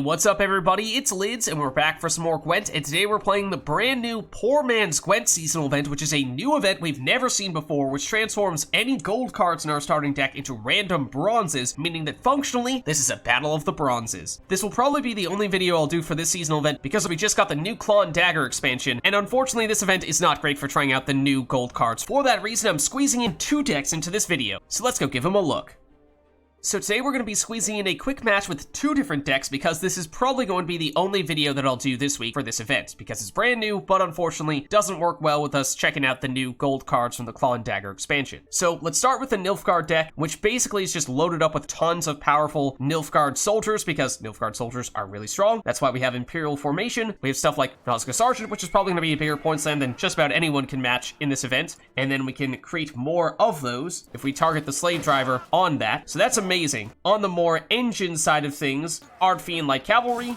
what's up everybody, it's Lids, and we're back for some more Gwent, and today we're playing the brand new Poor Man's Gwent seasonal event, which is a new event we've never seen before, which transforms any gold cards in our starting deck into random bronzes, meaning that functionally, this is a battle of the bronzes. This will probably be the only video I'll do for this seasonal event, because we just got the new Claw and Dagger expansion, and unfortunately this event is not great for trying out the new gold cards. For that reason, I'm squeezing in 2 decks into this video, so let's go give them a look. So today we're going to be squeezing in a quick match with 2 different decks because this is probably going to be the only video that I'll do this week for this event because it's brand new, but unfortunately doesn't work well with us checking out the new gold cards from the Claw and Dagger expansion. So let's start with the Nilfgaard deck, which basically is just loaded up with tons of powerful Nilfgaard soldiers because Nilfgaard soldiers are really strong. That's why we have Imperial formation. We have stuff like Nauzicaa Sergeant, which is probably going to be a bigger point slam than just about anyone can match in this event. And then we can create more of those if we target the slave driver on that. So that's amazing. On the more engine side of things, Ard Feainn Cavalry,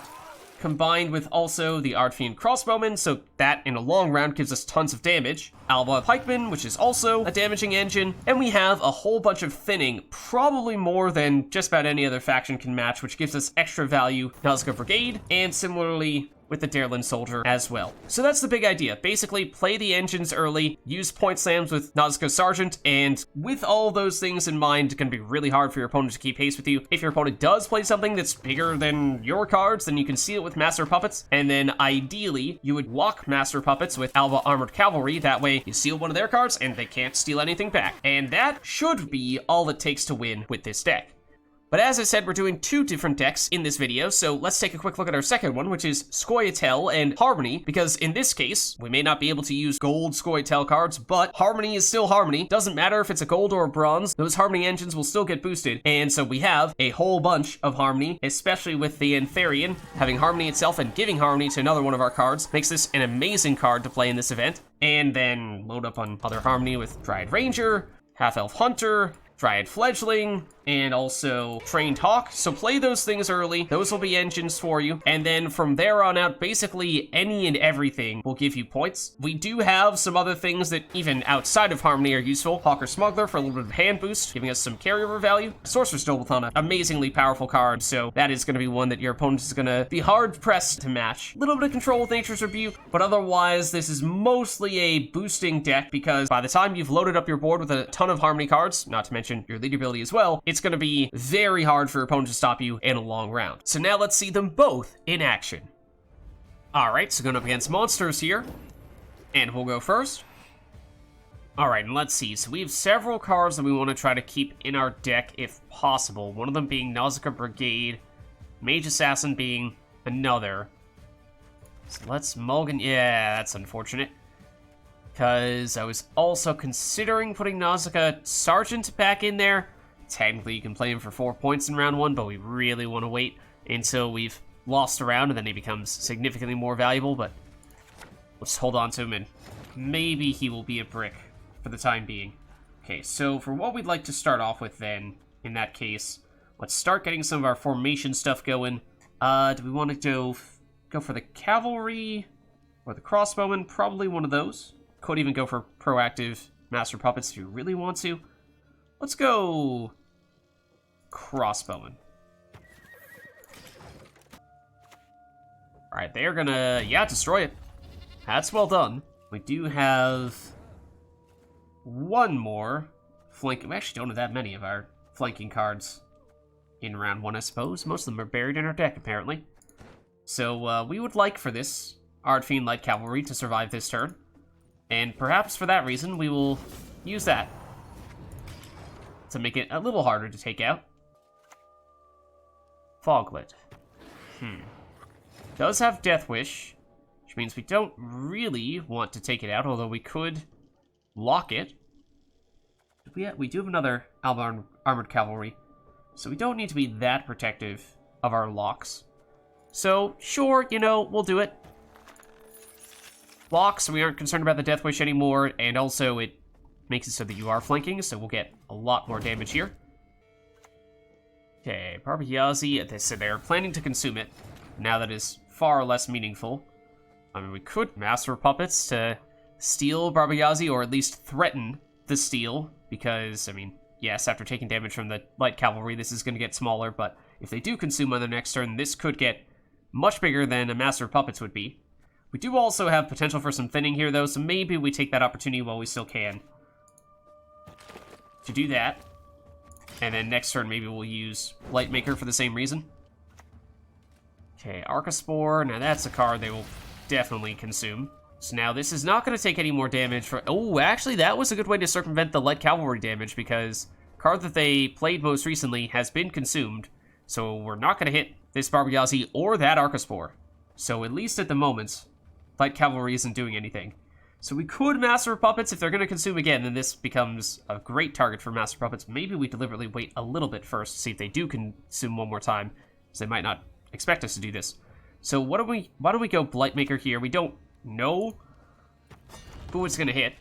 combined with also the Ard Feainn Crossbowman, so that in a long round gives us tons of damage. Alba Pikeman, which is also a damaging engine, and we have a whole bunch of thinning, probably more than just about any other faction can match, which gives us extra value. Nauzicaa Brigade, and similarly with the Daerlan Soldier as well. So that's the big idea. Basically, play the engines early, use point slams with Nauzicaa Sergeant, and with all those things in mind, it's going to be really hard for your opponent to keep pace with you. If your opponent does play something that's bigger than your cards, then you can seal it with Master Puppets, and then ideally, you would walk Master Puppets with Alba Armored Cavalry. That way, you seal one of their cards, and they can't steal anything back. And that should be all it takes to win with this deck. But as I said, we're doing 2 different decks in this video, so let's take a quick look at our second one, which is Scoia'Tael and Harmony, because in this case, we may not be able to use gold Scoia'Tael cards, but Harmony is still Harmony. Doesn't matter if it's a gold or a bronze, those Harmony engines will still get boosted. And so we have a whole bunch of Harmony, especially with the Antherion. Having Harmony itself and giving Harmony to another one of our cards makes this an amazing card to play in this event. And then load up on other Harmony with Dryad Ranger, Half-Elf Hunter, Dryad Fledgling, and also Trained Hawk. So play those things early. Those will be engines for you. And then from there on out, basically any and everything will give you points. We do have some other things that even outside of Harmony are useful. Hawker Smuggler for a little bit of hand boost, giving us some carryover value. Sorceress of Dol Blathanna, amazingly powerful card. So that is going to be one that your opponent is going to be hard pressed to match. A little bit of control with Nature's Rebuke, but otherwise this is mostly a boosting deck because by the time you've loaded up your board with a ton of Harmony cards, not to mention your lead ability as well, it's going to be very hard for your opponent to stop you in a long round. So now let's see them both in action. Alright, so going up against monsters here, and we'll go first. Alright, and let's see. So we have several cards that we want to try to keep in our deck if possible. One of them being Nauzicaa Brigade, Mage Assassin being another. So let's mulligan. Yeah, that's unfortunate. Because I was also considering putting Nauzicaa Sergeant back in there. Technically, you can play him for 4 points in round 1, but we really want to wait until we've lost a round, and then he becomes significantly more valuable, but we'll just hold on to him, and maybe he will be a brick for the time being. Okay, so for what we'd like to start off with then, in that case, let's start getting some of our formation stuff going. Do we want to go for the Cavalry or the Crossbowman? Probably one of those. Could even go for proactive Master Puppets if you really want to. Let's go Crossbowman. Alright, they're gonna, destroy it. That's well done. We do have one more flank. We actually don't have that many of our flanking cards in round 1, I suppose. Most of them are buried in our deck, apparently. So we would like for this Ard Feainn Cavalry to survive this turn. And perhaps for that reason, we will use that to make it a little harder to take out. Foglet. Does have Death Wish, which means we don't really want to take it out, although we could lock it. We do have another Alba Armored Cavalry, so we don't need to be that protective of our locks. So, sure, we'll do it. Locks, we aren't concerned about the Death Wish anymore, and also it makes it so that you are flanking, so we'll get a lot more damage here. Okay, Barbayazi, so they're planning to consume it. Now that is far less meaningful. I mean, we could Master Puppets to steal Barbayazi, or at least threaten the steal, because, I mean, yes, after taking damage from the Light Cavalry, this is going to get smaller, but if they do consume on the next turn, this could get Much bigger than a Master of Puppets would be. We do also have potential for some thinning here, though, so maybe we take that opportunity while we still can to do that. And then next turn, maybe we'll use Blightmaker for the same reason. Okay, Arcaspore. Now that's a card they will definitely consume. So now this is not going to take any more damage for... Oh, actually, that was a good way to circumvent the light cavalry damage, because the card that they played most recently has been consumed. So we're not going to hit this Barbayazi or that Arcaspore. So at least at the moment, light cavalry isn't doing anything. So we could Master of Puppets. If they're going to consume again, then this becomes a great target for Master of Puppets. Maybe we deliberately wait a little bit first to see if they do consume one more time, because they might not expect us to do this. So why don't we go Blightmaker here? We don't know who it's going to hit.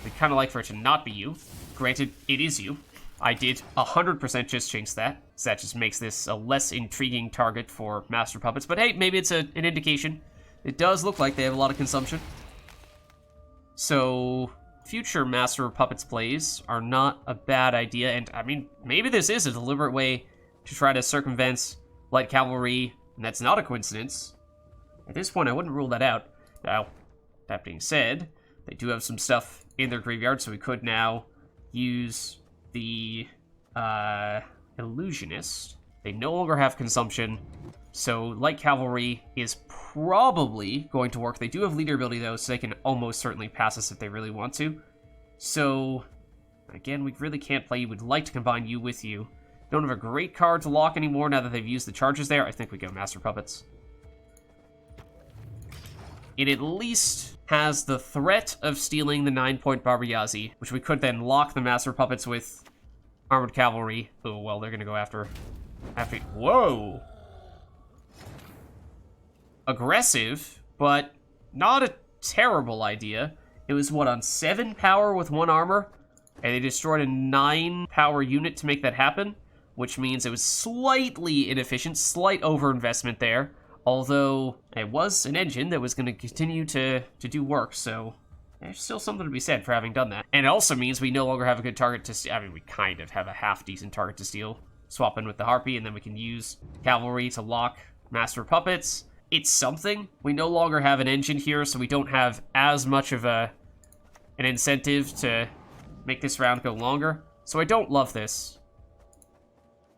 We kind of like for it to not be you. Granted, it is you. I did 100% just jinx that, so that just makes this a less intriguing target for Master Puppets. But hey, maybe it's an indication. It does look like they have a lot of consumption. So future Master of Puppets plays are not a bad idea, and I mean, maybe this is a deliberate way to try to circumvent light cavalry, and that's not a coincidence. At this point, I wouldn't rule that out. Now, that being said, they do have some stuff in their graveyard, so we could now use the Illusionist. They no longer have consumption, so light cavalry is probably going to work. They do have leader ability, though, so they can almost certainly pass us if they really want to. So, again, we really can't play you. We'd like to combine you with you. Don't have a great card to lock anymore now that they've used the charges there. I think we go Master Puppets. It at least has the threat of stealing the 9-point Barbayazi, which we could then lock the Master Puppets with Armored Cavalry. Oh, well, they're going to go after... Whoa! Aggressive, but not a terrible idea. It was, what, on 7 power with 1 armor? And they destroyed a 9 power unit to make that happen, which means it was slightly inefficient, slight overinvestment there. Although it was an engine that was going to continue to do work, so there's still something to be said for having done that. And it also means we no longer have a good target to steal. I mean, we kind of have a half-decent target to steal. Swap in with the Harpy, and then we can use Cavalry to lock Master Puppets. It's something. We no longer have an engine here, so we don't have as much of an incentive to make this round go longer. So I don't love this.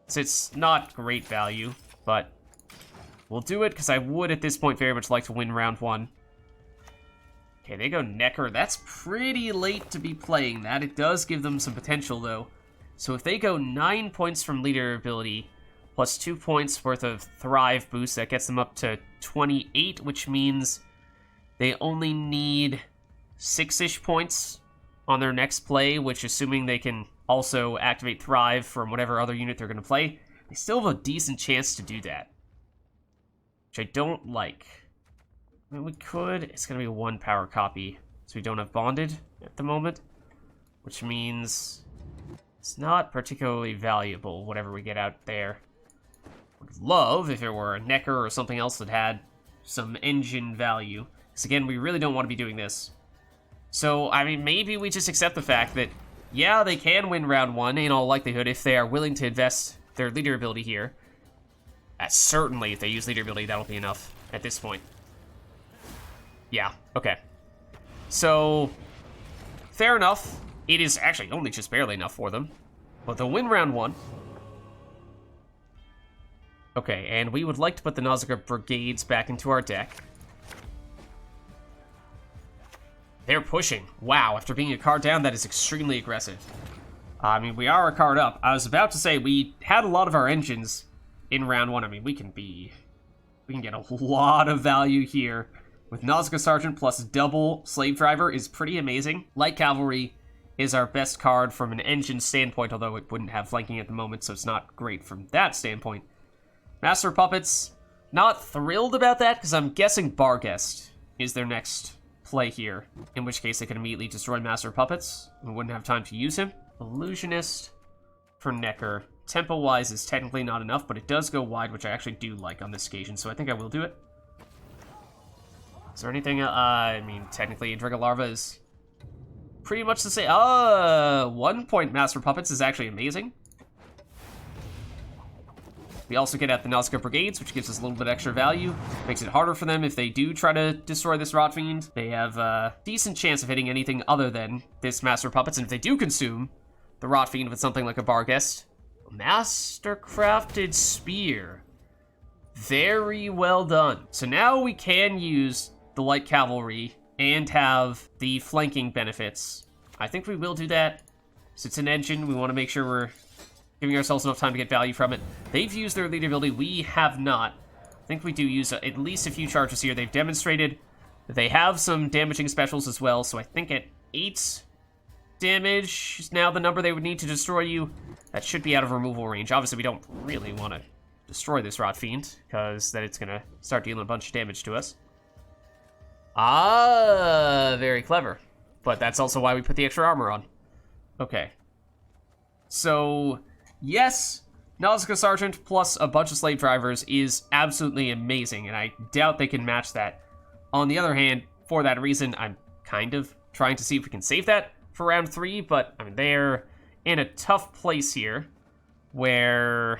So it's not great value, but we'll do it, because I would, at this point, very much like to win round 1. Okay, they go Necker. That's pretty late to be playing that. It does give them some potential, though. So if they go 9 points from leader ability, plus 2 points worth of Thrive boost, that gets them up to 28, which means they only need 6-ish points on their next play, which, assuming they can also activate Thrive from whatever other unit they're going to play, they still have a decent chance to do that. Which I don't like. I mean, we could... It's going to be a 1 power copy, so we don't have Bonded at the moment, which means it's not particularly valuable, whatever we get out there. Would love if it were a Necker or something else that had some engine value, because again, we really don't want to be doing this. So, I mean, maybe we just accept the fact that, yeah, they can win round 1 in all likelihood if they are willing to invest their leader ability here. Certainly, if they use leader ability, that'll be enough at this point. Yeah, okay. So, fair enough. It is actually only just barely enough for them. But they'll win round 1. Okay, and we would like to put the Nauzicaa Brigades back into our deck. They're pushing. Wow, after being a card down, that is extremely aggressive. I mean, we are a card up. I was about to say, we had a lot of our engines in round 1. I mean, we can get a lot of value here. With Nauzicaa Sergeant plus double Slave Driver is pretty amazing. Light Cavalry is our best card from an engine standpoint, although it wouldn't have flanking at the moment, so it's not great from that standpoint. Master Puppets, not thrilled about that, because I'm guessing Barghest is their next play here, in which case they could immediately destroy Master Puppets. We wouldn't have time to use him. Illusionist for Necker. Tempo-wise is technically not enough, but it does go wide, which I actually do like on this occasion, so I think I will do it. Is there anything, I mean, technically, Intriga Larva is pretty much the same. 1 point Master Puppets is actually amazing. We also get at the Nauzicaa Brigades, which gives us a little bit extra value. Makes it harder for them if they do try to destroy this Ard Fiend. They have a decent chance of hitting anything other than this Master of Puppets, and if they do consume the Ard Fiend with something like a Barghest, Mastercrafted Spear. Very well done. So now we can use the Light Cavalry and have the flanking benefits. I think we will do that. So it's an engine, we want to make sure we're giving ourselves enough time to get value from it. They've used their lead ability, we have not. I think we do use at least a few charges here. They've demonstrated that they have some damaging specials as well, so I think at 8 damage is now the number they would need to destroy you. That should be out of removal range. Obviously, we don't really want to destroy this Ard Fiend, because then it's going to start dealing a bunch of damage to us. Ah, very clever. But that's also why we put the extra armor on. Okay. So, yes, Nauzicaa Sergeant plus a bunch of slave drivers is absolutely amazing, and I doubt they can match that. On the other hand, for that reason, I'm kind of trying to see if we can save that for round 3, but I mean, they're in a tough place here, where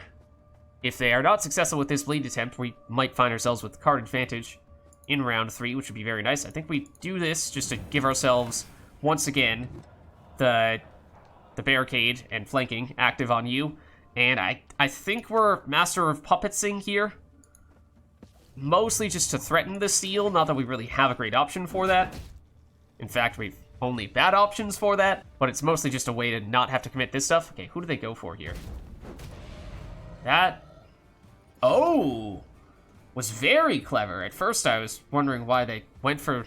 if they are not successful with this bleed attempt, we might find ourselves with card advantage in round 3, which would be very nice. I think we do this just to give ourselves, once again, the barricade and flanking active on you. And I think we're Master of Puppetsing here. Mostly just to threaten the steal, not that we really have a great option for that. In fact, we've only bad options for that, but it's mostly just a way to not have to commit this stuff. Okay, who do they go for here? That... Oh! Was very clever. At first I was wondering why they went for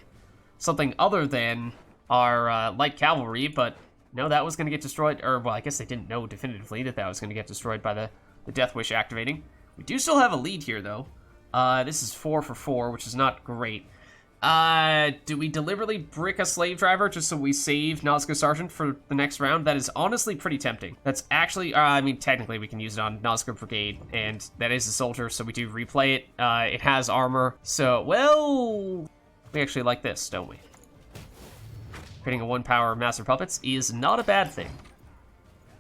something other than our light cavalry, but no, that was going to get destroyed. Or, well, I guess they didn't know definitively that that was going to get destroyed by the Death Wish activating. We do still have a lead here, though. This is 4 for 4, which is not great. Do we deliberately brick a slave driver just so we save Nauzicaa Sergeant for the next round? That is honestly pretty tempting. That's actually, I mean, technically we can use it on Nauzicaa Brigade, and that is a soldier, so we do replay it. It has armor, so, well, we actually like this, don't we? Creating a 1-power Master Puppets is not a bad thing.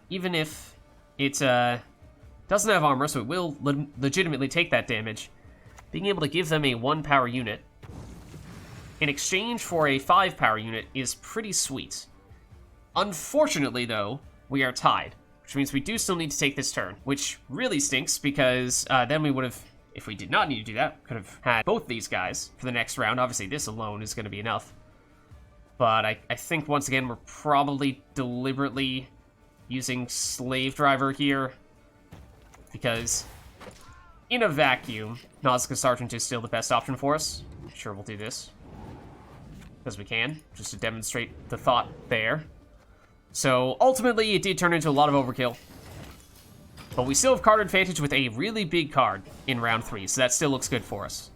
Even if it doesn't have armor, so it will legitimately take that damage. Being able to give them a 1-power unit in exchange for a 5-power unit is pretty sweet. Unfortunately, though, we are tied, which means we do still need to take this turn, which really stinks because then we would have, if we did not need to do that, could have had both these guys for the next round. Obviously, this alone is going to be enough. But I think, once again, we're probably deliberately using Slave Driver here because in a vacuum, Nauzicaa Sergeant is still the best option for us. Sure, we'll do this because we can, just to demonstrate the thought there. So, ultimately, it did turn into a lot of overkill. But we still have card advantage with a really big card in round 3, so that still looks good for us.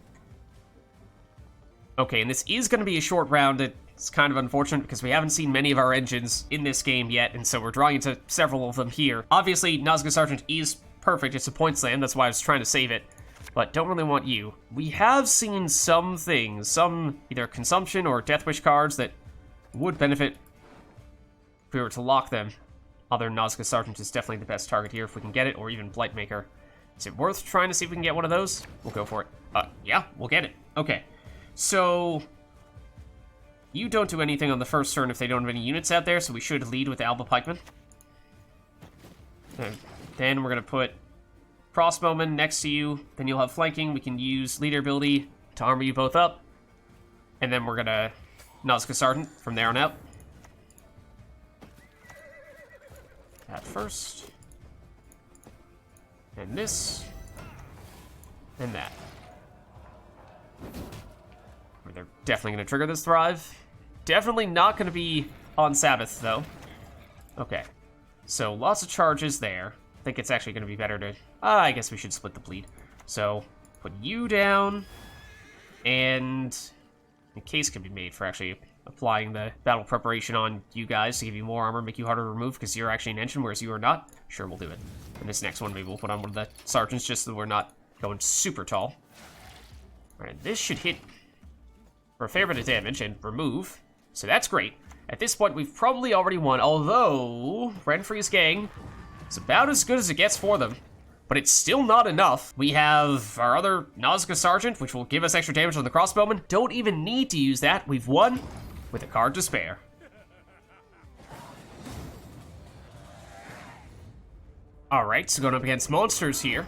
Okay, and this is going to be a short round. It's kind of unfortunate because we haven't seen many of our engines in this game yet, and so we're drawing into several of them here. Obviously, Nauzicaa Sergeant is perfect. It's a point slam. That's why I was trying to save it. But don't really want you. We have seen some things, some either consumption or Death Wish cards that would benefit if we were to lock them. Other Nauzicaa Sergeant is definitely the best target here if we can get it, or even Blightmaker. Is it worth trying to see if we can get one of those? We'll go for it. Yeah, we'll get it. Okay. So, you don't do anything on the first turn if they don't have any units out there, so we should lead with Alba Pikeman. And then we're going to put Crossbowman next to you. Then you'll have flanking. We can use leader ability to armor you both up. And then we're going to Nauzicaa Sergeant from there on out. That first. And this. And that. They're definitely going to trigger this Thrive. Definitely not going to be on Sabbath, though. Okay. So, lots of charges there. I think it's actually going to be better to... I guess we should split the bleed. So, put you down. And a case can be made for actually applying the battle preparation on you guys to give you more armor, make you harder to remove because you're actually an engine, whereas you are not. Sure, we'll do it. And this next one, maybe we'll put on one of the sergeants just so we're not going super tall. Alright, this should hit for a fair bit of damage and remove. So that's great. At this point, we've probably already won, although Renfrey's gang is about as good as it gets for them. but it's still not enough. We have our other Nauzicaa Sergeant, which will give us extra damage on the crossbowman. Don't even need to use that. We've won with a card to spare. All right, so going up against monsters here.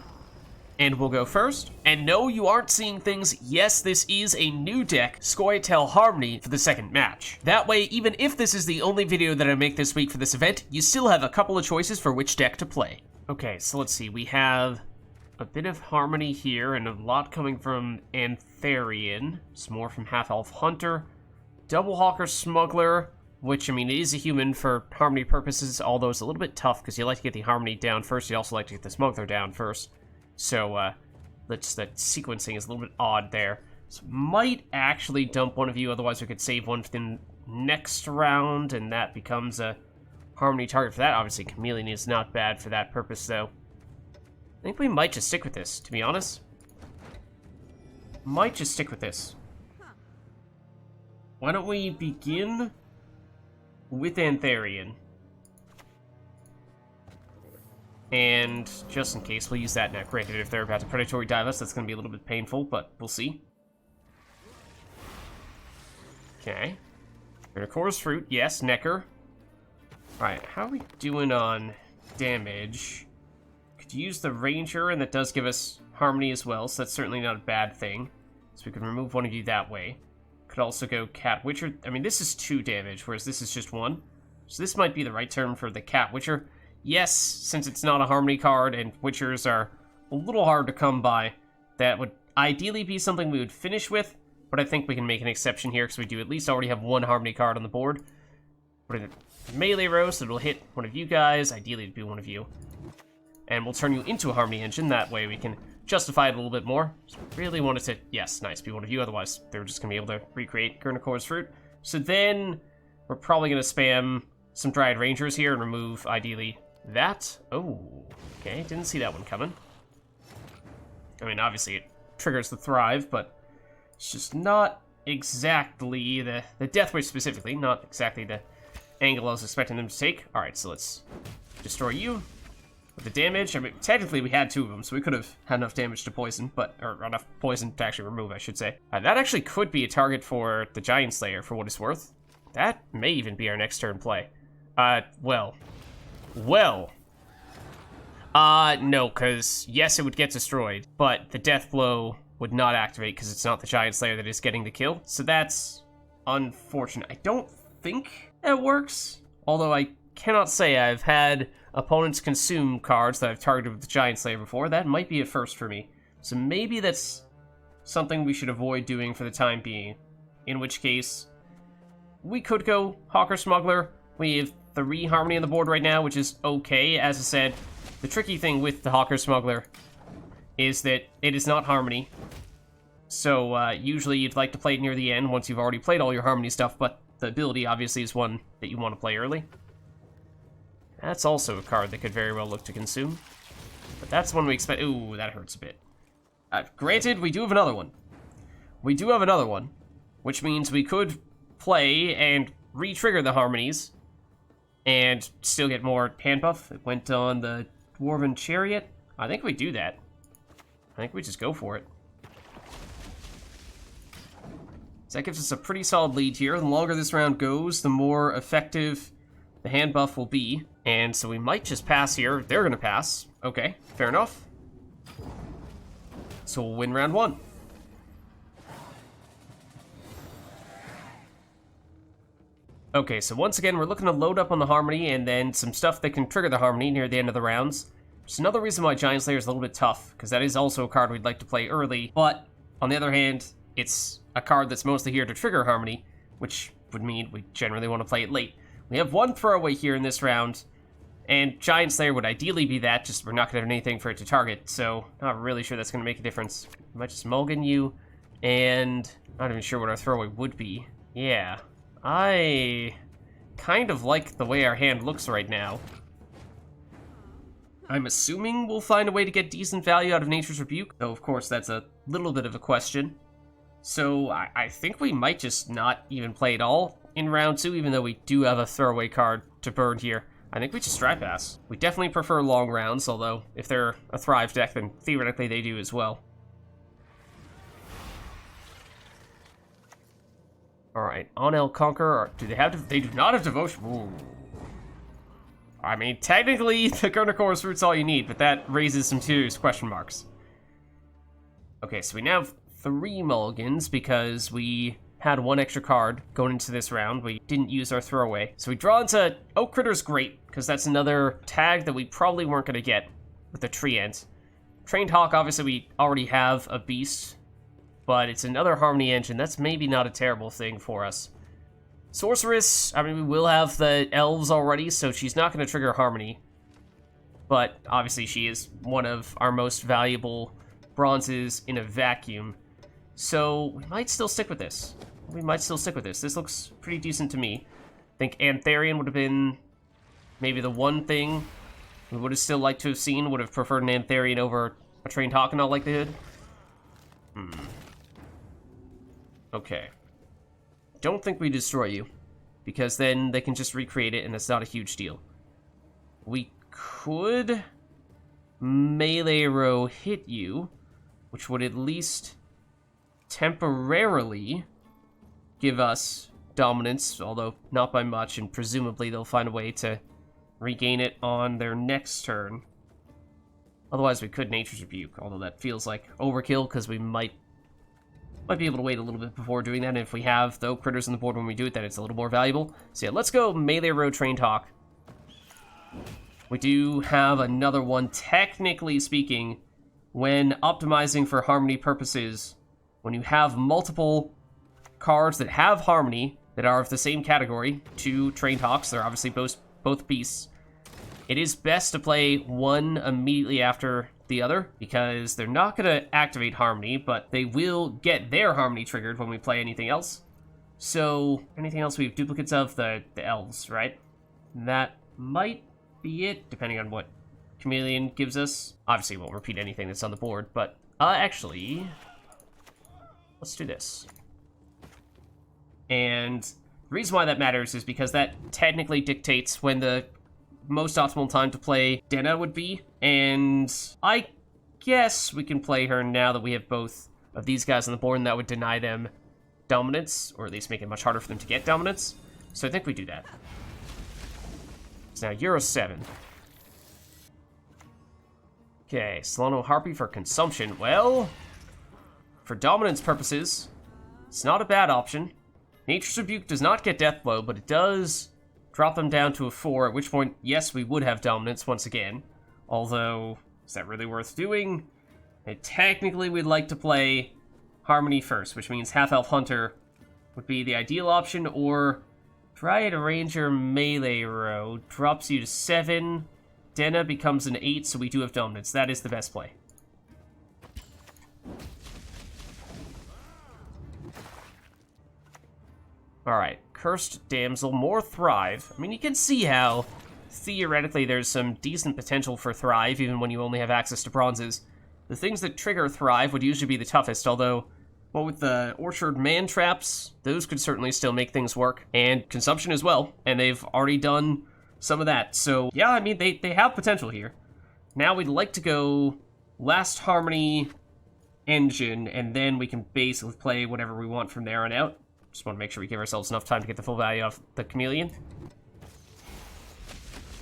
And we'll go first. And no, you aren't seeing things. Yes, this is a new deck, Scoia'Tael Harmony, for the second match. That way, even if this is the only video that I make this week for this event, you still have a couple of choices for which deck to play. Okay, so let's see. We have a bit of Harmony here, and a lot coming from Antherion. Some more from Half-Elf Hunter. Double Hawker Smuggler, which, I mean, it is a human for Harmony purposes, although it's a little bit tough, because you like to get the Harmony down first, you also like to get the Smuggler down first. So, that sequencing is a little bit odd there. So, might actually dump one of you, otherwise we could save one for the next round, and that becomes a Harmony target for that. Obviously, Chameleon is not bad for that purpose, though. I think we might just stick with this, to be honest. Might just stick with this. Why don't we begin with Antherion? And just in case, we'll use that now. Granted, if they're about to predatory dive us, that's going to be a little bit painful, but we'll see. Okay. Chorus Fruit, yes. Necker. Alright, how are we doing on damage? Could use the Ranger, and that does give us Harmony as well, so that's certainly not a bad thing. So we can remove one of you that way. Could also go Cat Witcher. I mean, this is 2 damage, whereas this is just 1. So this might be the right term for the Cat Witcher. Yes, since it's not a Harmony card, and Witchers are a little hard to come by, that would ideally be something we would finish with, but I think we can make an exception here, because we do at least already have 1 Harmony card on the board. Put in a melee row, so it'll hit one of you guys, ideally it'd be one of you. And we'll turn you into a Harmony engine, that way we can justify it a little bit more. So really wanted to, yes, nice, be one of you, otherwise they're just going to be able to recreate Chorus Fruit. So then, we're probably going to spam some Dryad Rangers here and remove, ideally, that. Oh, okay, didn't see that one coming. I mean, obviously it triggers the Thrive, but it's just not exactly the Death Wish specifically, not exactly the angle I was expecting them to take. Alright, so let's destroy you with the damage. I mean, technically we had 2 of them, so we could have had enough damage to poison, or enough poison to actually remove, I should say. That actually could be a target for the Giantslayer, for what it's worth. That may even be our next turn play. Well, no, because, yes, it would get destroyed, but the Death Blow would not activate because it's not the Giantslayer that is getting the kill, so that's unfortunate. I don't think that works, although I cannot say I've had opponents consume cards that I've targeted with the Giantslayer before. That might be a first for me, so maybe that's something we should avoid doing for the time being, in which case, we could go Hawker Smuggler. We have 3 Harmony on the board right now, which is okay. As I said, the tricky thing with the Hawker Smuggler is that it is not Harmony. So usually you'd like to play it near the end once you've already played all your Harmony stuff, but the ability obviously is one that you want to play early. That's also a card that could very well look to consume. But that's one we expect. Ooh, that hurts a bit. Granted, we do have another one. We do have another one, which means we could play and re-trigger the Harmonies and still get more hand buff. It went on the Dwarven Chariot. I think we do that. I think we just go for it. So that gives us a pretty solid lead here. The longer this round goes, the more effective the hand buff will be. And so we might just pass here. They're going to pass. Okay, fair enough. So we'll win round 1. Okay, so once again, we're looking to load up on the Harmony and then some stuff that can trigger the Harmony near the end of the rounds. Just another reason why Giantslayer is a little bit tough, because that is also a card we'd like to play early. But, on the other hand, it's a card that's mostly here to trigger Harmony, which would mean we generally want to play it late. We have 1 throwaway here in this round, and Giantslayer would ideally be that, just we're not going to have anything for it to target, so not really sure that's going to make a difference. We might just mulligan you, and not even sure what our throwaway would be. Yeah. I kind of like the way our hand looks right now. I'm assuming we'll find a way to get decent value out of Nature's Rebuke, though of course that's a little bit of a question. So I think we might just not even play at all in round 2, even though we do have a throwaway card to burn here. I think we just dry pass. We definitely prefer long rounds, although if they're a Thrive deck, then theoretically they do as well. Alright, on El Conqueror, do they have, they do not have Devotion. Ooh. I mean, technically, the Gurnicor's Root's all you need, but that raises some serious question marks. Okay, so we now have 3 mulligans because we had 1 extra card going into this round. We didn't use our throwaway. So we draw into Oakcritters, great, because that's another tag that we probably weren't going to get with the tree ends. Trained Hawk, obviously we already have a beast, but it's another Harmony engine. That's maybe not a terrible thing for us. Sorceress, I mean, we will have the elves already, so she's not going to trigger Harmony. But obviously she is one of our most valuable bronzes in a vacuum. So we might still stick with this. This looks pretty decent to me. I think Antherion would have been maybe the one thing we would have still liked to have seen. Would have preferred an Antherion over a Trained Hawk in all likelihood. Okay. Don't think we destroy you, because then they can just recreate it and it's not a huge deal. We could melee row hit you, which would at least temporarily give us dominance, although not by much, and presumably they'll find a way to regain it on their next turn. Otherwise we could Nature's Rebuke, although that feels like overkill because we might be able to wait a little bit before doing that, and if we have the Oakcritters on the board when we do it, then it's a little more valuable. So yeah, let's go melee row Trained Hawk. We do have another one, technically speaking, when optimizing for Harmony purposes, when you have multiple cards that have Harmony, that are of the same category, 2 Trained Hawks, they're obviously both beasts, it is best to play one immediately after the other, because they're not going to activate Harmony, but they will get their Harmony triggered when we play anything else. So, anything else we have duplicates of? The elves, right? That might be it, depending on what Chameleon gives us. Obviously, won't repeat anything that's on the board, but actually, let's do this. And the reason why that matters is because that technically dictates when the most optimal time to play Denna would be, and I guess we can play her now that we have both of these guys on the board, and that would deny them dominance, or at least make it much harder for them to get dominance. So I think we do that. So now you're a 7. Okay, Solano Harpy for consumption. Well, for dominance purposes, it's not a bad option. Nature's Rebuke does not get Death Blow, but it does drop them down to a 4, at which point, yes, we would have dominance once again. Although, is that really worth doing? And technically, we'd like to play Harmony first, which means Half-Elf Hunter would be the ideal option, or Dryad Ranger melee row drops you to 7. Denna becomes an 8, so we do have dominance. That is the best play. Alright, Cursed Damsel, more Thrive. I mean, you can see how, theoretically, there's some decent potential for Thrive, even when you only have access to bronzes. The things that trigger Thrive would usually be the toughest, although, well, with the Orchard Man Traps, those could certainly still make things work, and Consumption as well, and they've already done some of that. So, yeah, I mean, they have potential here. Now we'd like to go last Harmony engine, and then we can basically play whatever we want from there on out. Just want to make sure we give ourselves enough time to get the full value of the Chameleon.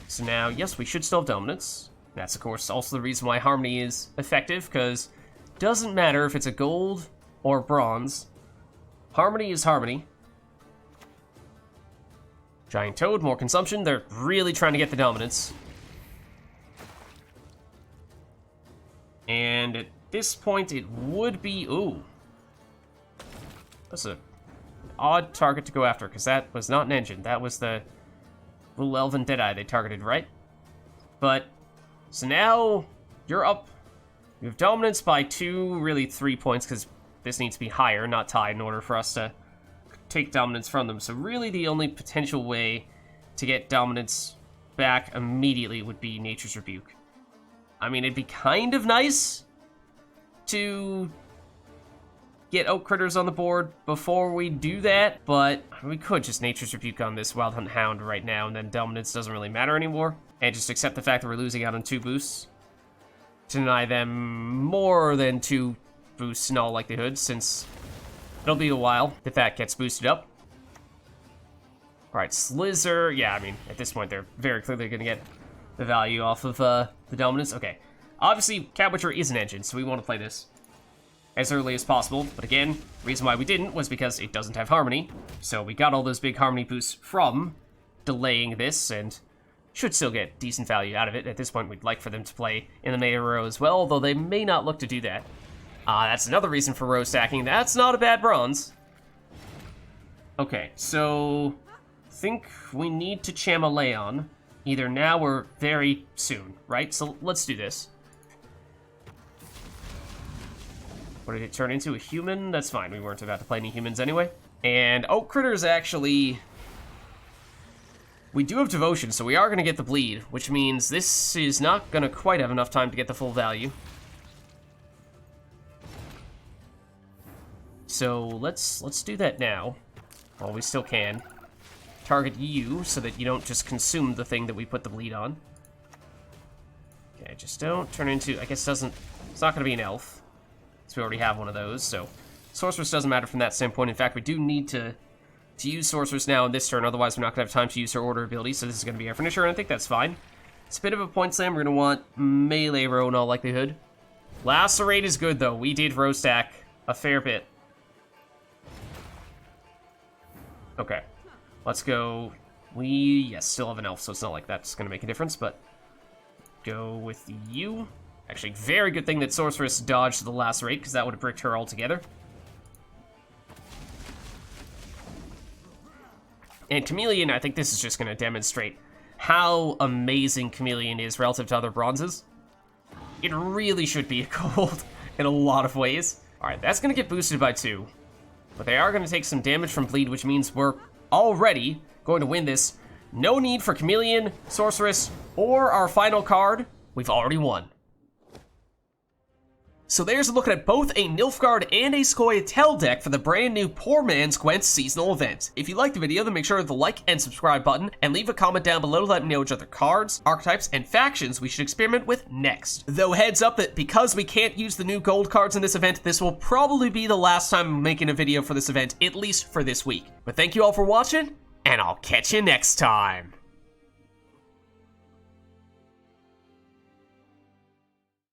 So now, yes, we should still have dominance. That's, of course, also the reason why Harmony is effective, because it doesn't matter if it's a gold or bronze. Harmony is Harmony. Giant Toad, more consumption. They're really trying to get the dominance. And at this point, it would be... Ooh. That's an odd target to go after, because that was not an engine. That was the Blue Elven Deadeye they targeted, right? But, so now, you're up. You have dominance by 2, really 3 points, because this needs to be higher, not tied, in order for us to take dominance from them. So really the only potential way to get dominance back immediately would be Nature's Rebuke. I mean, it'd be kind of nice to get Oakcritters on the board before we do that, but we could just Nature's Rebuke on this Wild Hunt Hound right now, and then Dominance doesn't really matter anymore, and just accept the fact that we're losing out on 2 boosts. To deny them more than 2 boosts in all likelihood, since it'll be a while if that gets boosted up. Alright, Slizzer, yeah, I mean, at this point they're very clearly going to get the value off of the Dominance. Okay, obviously Cat Witcher is an engine, so we want to play this as early as possible, but again, the reason why we didn't was because it doesn't have Harmony, so we got all those big Harmony boosts from delaying this, and should still get decent value out of it. At this point, we'd like for them to play in the Meta row as well, although they may not look to do that. That's another reason for row stacking. That's not a bad bronze. Okay, so I think we need to Chameleon either now or very soon, right? So let's do this. What did it turn into? A human? That's fine. We weren't about to play any humans anyway. And Oakcritters actually... We do have Devotion, so we are going to get the Bleed, which means this is not going to quite have enough time to get the full value. So let's do that now, while we still can. Target you, so that you don't just consume the thing that we put the Bleed on. Okay, just don't turn into... I guess it's not going to be an elf. So we already have one of those, so Sorceress doesn't matter from that standpoint. In fact, we do need to use Sorceress now in this turn, otherwise we're not going to have time to use her order ability, so this is going to be our finisher, and I think that's fine. It's a bit of a point slam. We're going to want melee row in all likelihood. Lacerate is good, though. We did row stack a fair bit. Okay, let's go. Yes, still have an elf, so it's not like that's going to make a difference, but go with you. Actually, very good thing that Sorceress dodged the Lacerate, because that would have bricked her altogether. And Chameleon, I think this is just going to demonstrate how amazing Chameleon is relative to other bronzes. It really should be a gold in a lot of ways. Alright, that's going to get boosted by 2. But they are going to take some damage from Bleed, which means we're already going to win this. No need for Chameleon, Sorceress, or our final card. We've already won. So there's a look at both a Nilfgaard and a Scoia'Tael deck for the brand new Poor Man's Gwent seasonal event. If you liked the video, then make sure to hit the like and subscribe button, and leave a comment down below to let me know which other cards, archetypes, and factions we should experiment with next. Though heads up that because we can't use the new gold cards in this event, this will probably be the last time I'm making a video for this event, at least for this week. But thank you all for watching, and I'll catch you next time.